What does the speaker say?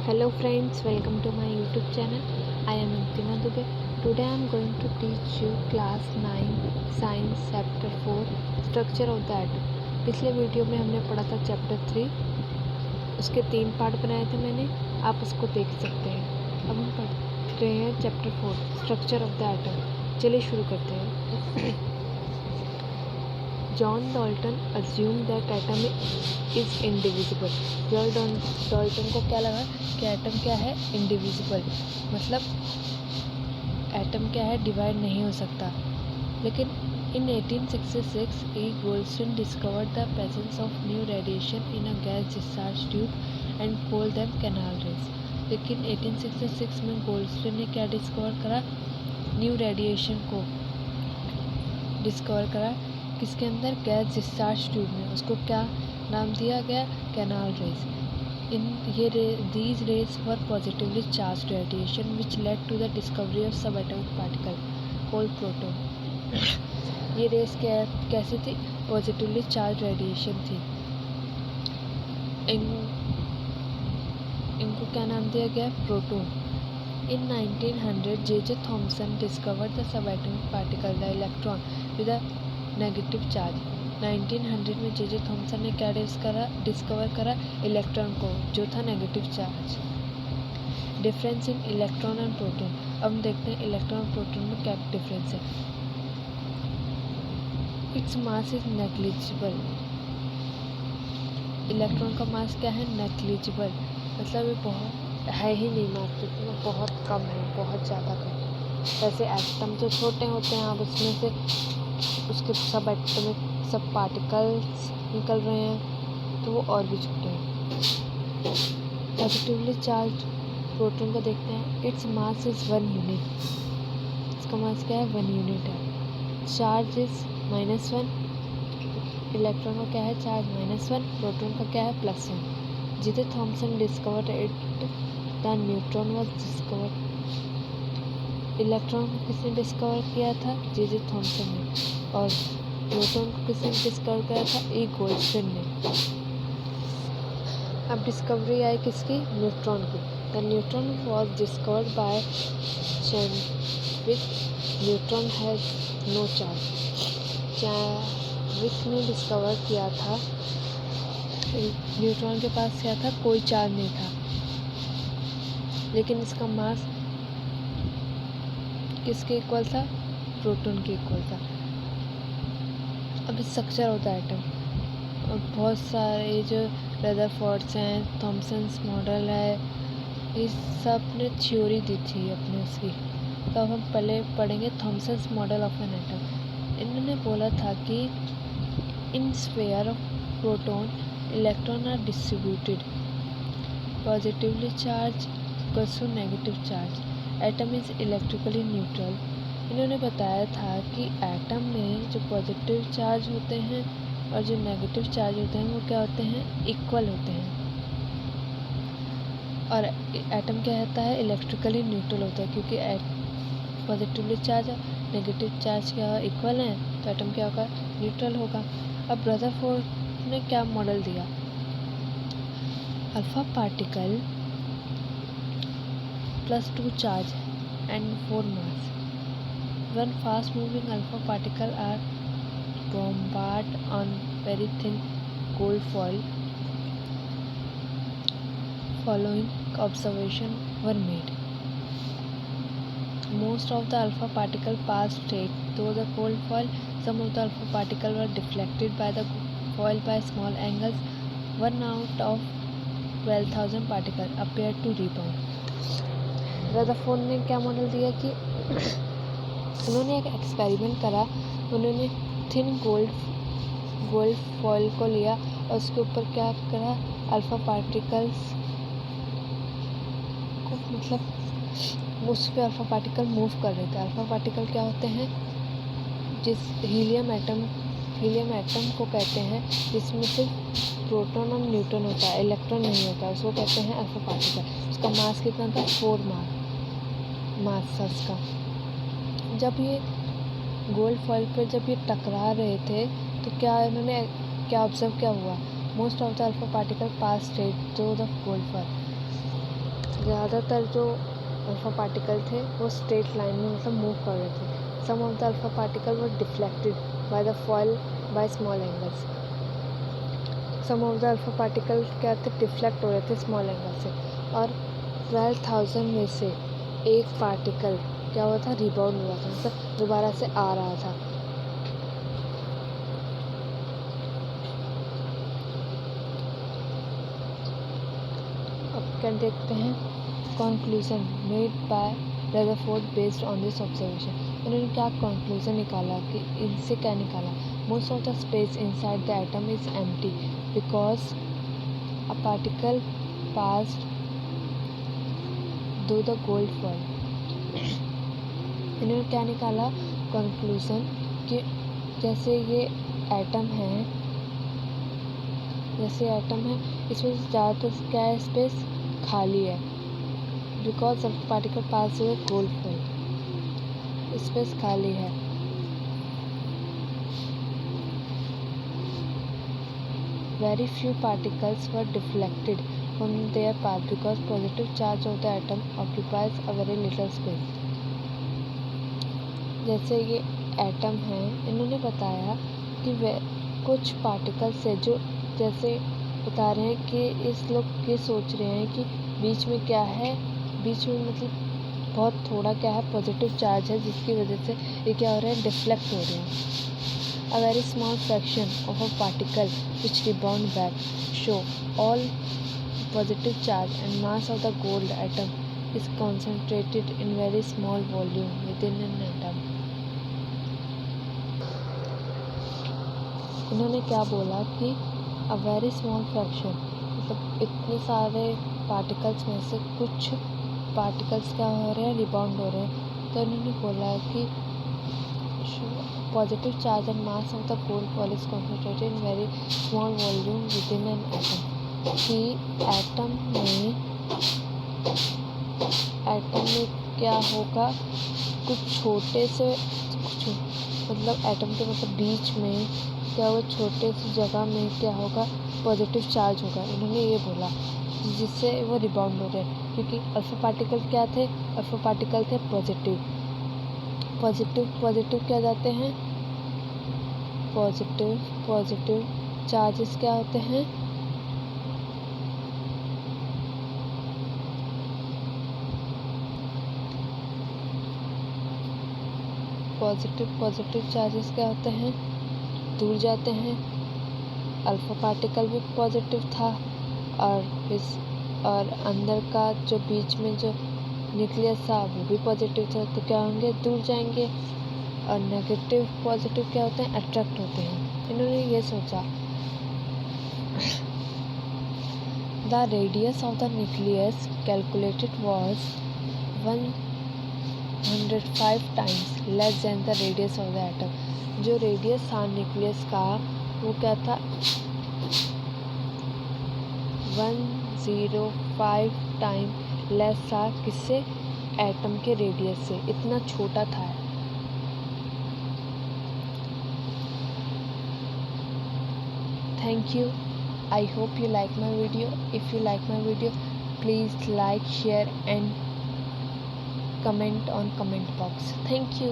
Hello friends, welcome to my YouTube channel. I am Antima Dubey. Today I am going to teach you class 9 Science Chapter 4 Structure of the Atom. पिछले video में हमने पढ़ा था chapter 3, उसके 3 part बनाए थे मैंने, आप उसको देख सकते हैं। अब हम पढ़ रहे हैं chapter 4 structure of the atom. चलिए शुरू करते हैं। John Dalton assumed that atom is indivisible. John Dalton को क्या लगा कि एटम क्या है, इंडिविजिबल, मतलब एटम क्या है, डिवाइड नहीं हो सकता। लेकिन इन 1866 E. Goldstone discovered the presence of new radiation in a gas discharge tube and called them canal rays. लेकिन 1866 में गोल्डस्टोन ने क्या डिस्कवर करा, न्यू रेडिएशन को डिस्कवर करा, किसके अंदर, गैस डिस्चार्ज ट्यूब में। उसको क्या नाम दिया गया, canal raise. These rays were positively charged radiation which led to the discovery of subatomic particle called proton. ये रेस कैसी थी, पॉजिटिवली चार्ज रेडिएशन थी। इनको क्या नाम दिया गया, proton. In 1900 J.J. Thomson discovered the subatomic particle, the electron, with a negative charge. 1900 में J.J. थॉमसन ने क्या डिस्कवर करा, इलेक्ट्रॉन को, जो था negative charge. Difference in electron and proton. अब हम देखते हैं इलेक्ट्रॉन और प्रोटॉन में क्या डिफरेंस है। Its mass is negligible. Electron का मास क्या है, नेग्लिजिबल, मतलब ये बहुत है ही नहीं, मास इतना बहुत कम है, बहुत ज़्यादा कम। वैसे एटम जो छोटे होते हैं, अब उसमें से उसके सब एटॉमिक सब पार्टिकल्स निकल रहे हैं, तो वो और भी छोटे हैं। पॉजिटिवली चार्ज प्रोटॉन को देखते हैं। Its mass is 1 unit. इसका मास क्या है, 1 यूनिट है। Charge is -1। इलेक्ट्रॉन का क्या है, चार्ज -1। प्रोटॉन का क्या है, +1। J.J. Thomson discovered it, the neutron was discovered. Electron को किसने डिस्कवर किया था, J.J. थॉमसन ने, और प्रोटॉन को किसने डिस्कवर किया था, E. गोल्डस्टोन ने। अब डिस्कवरी आई किसकी, न्यूट्रॉन की। The neutron was discovered by Chadwick. Neutron has no charge. Chadwick ने डिस्कवर किया था, न्यूट्रॉन के पास क्या था, कोई चार्ज नहीं था, लेकिन इसका मास किसके इक्वल था, प्रोटॉन के इक्वल था। अब स्ट्रक्चर होता है एटम, और बहुत सारे जो रदरफोर्ड्स हैं, थॉमसन्स मॉडल है, ये सब ने थ्योरी दी थी अपने उसकी। तो अब हम पहले पढ़ेंगे Thomson's model of an atom. इन्होंने बोला था कि in sphere of proton electron are distributed, positively charge equals to negative charge, atom is electrically neutral. इन्होंने बताया था कि एटम में जो पॉजिटिव चार्ज होते हैं और जो नेगेटिव चार्ज होते हैं, वो क्या होते हैं, इक्वल होते हैं। और एटम क्या होता है, इलेक्ट्रिकली न्यूट्रल होता है, क्योंकि पॉजिटिवली चार्ज और नेगेटिव चार्ज क्या इक्वल हैं, तो एटम क्या होगा, न्यूट्रल होगा। अब रदरफोर्ड ने क्या मॉडल दिया, alpha particle +2 charge and 4 mass. When fast moving alpha particles are bombarded on very thin gold foil, following observation were made. Most of the alpha particles passed straight through the gold foil. Some of the alpha particles were deflected by the foil by small angles. 1 out of 12,000 particles appeared to rebound. Rutherford ने क्या model दिया कि उन्होंने एक experiment करा। उन्होंने thin gold foil को लिया और उसके ऊपर क्या करा, अल्फ़ा पार्टिकल्स को, मतलब उस पर अल्फ़ा पार्टिकल मूव कर रहे थे। अल्फ़ा पार्टिकल क्या होते हैं, जिस हीलियम एटम को कहते हैं, जिसमें सिर्फ प्रोटॉन और न्यूट्रॉन होता है, इलेक्ट्रॉन नहीं होता, उसको कहते हैं अल्फ़ा पार्टिकल। उसका मास कितना था, 4 मास था उसका। जब ये गोल्ड फॉइल पर जब ये टकरा रहे थे, तो क्या इन्होंने ऑब्जर्व क्या हुआ, most of the alpha particle pass straight through the gold foil. ज़्यादातर जो अल्फा पार्टिकल थे वो स्ट्रेट लाइन में मतलब मूव कर रहे थे। Some of the alpha particle were deflected by the foil by small angles. Some of the alpha particle क्या थे, डिफ्लेक्ट हो रहे थे स्मॉल एंगल से। और 12,000 में से एक पार्टिकल क्या हुआ था, रिबाउंड हुआ था, मतलब दोबारा से आ रहा था। अब क्या देखते हैं, conclusion made by Rutherford based on this observation. इन्होंने क्या कंक्लूजन निकाला, कि इनसे क्या निकाला, most of the space inside the atom is empty because a particle passed through the gold foil. इन्होंने क्या निकाला कंक्लूजन, कि जैसे ये एटम है, इसमें ज़्यादातर क्या है, स्पेस खाली है, बिकॉज ऑफ पार्टिकल पास हुए गोल्ड फॉइल, स्पेस खाली है। Very few particles were deflected from there path because positive charge of the atom occupies a very little space. जैसे ये एटम है, इन्होंने बताया कि वे कुछ पार्टिकल्स है जो जैसे बता रहे हैं कि इस लोग ये सोच रहे हैं कि बीच में क्या है, बीच में मतलब बहुत थोड़ा क्या है, पॉजिटिव चार्ज है, जिसकी वजह से ये क्या हो रहे हैं, डिफ्लेक्ट हो रहे हैं। A very small fraction of a particle which rebound back show all positive charge and mass of the gold atom is concentrated in very small volume within an atom। इन्होंने क्या बोला कि अ वेरी स्मॉल फ्रैक्शन, मतलब इतने सारे particles में से कुछ पार्टिकल्स क्या हो रहे हैं, रिबाउंड हो रहे हैं। तो इन्होंने बोला कि positive charge and mass of the gold foil is concentrated in very small volume with in an atom. कि एटम में क्या होगा, कुछ छोटे से कुछ मतलब एटम के मतलब बीच में क्या होगा, छोटे सी जगह में क्या होगा, पॉजिटिव चार्ज होगा। इन्होंने ये बोला जिससे वो रिबाउंड हो रहे हैं, क्योंकि अल्फा पार्टिकल क्या थे, अल्फा पार्टिकल थे पॉजिटिव क्या जाते हैं, पॉजिटिव चार्जेस क्या होते हैं, पॉजिटिव चार्जेस क्या होते हैं, दूर जाते हैं। अल्फा पार्टिकल भी पॉजिटिव था और अंदर का जो बीच में जो न्यूक्लियस था वो भी पॉजिटिव था, तो क्या होंगे, दूर जाएंगे। और नेगेटिव पॉजिटिव क्या होते हैं, अट्रैक्ट होते हैं। इन्होंने ये सोचा the radius of the nucleus calculated was 105 times less than the radius of the atom. जो रेडियस था न्यूक्लियस का वो क्या था, 105 टाइम लेस था, किससे, एटम के रेडियस से, इतना छोटा था। Thank you. I hope you like my video. If you like my video, please like, share and comment on comment box. Thank you.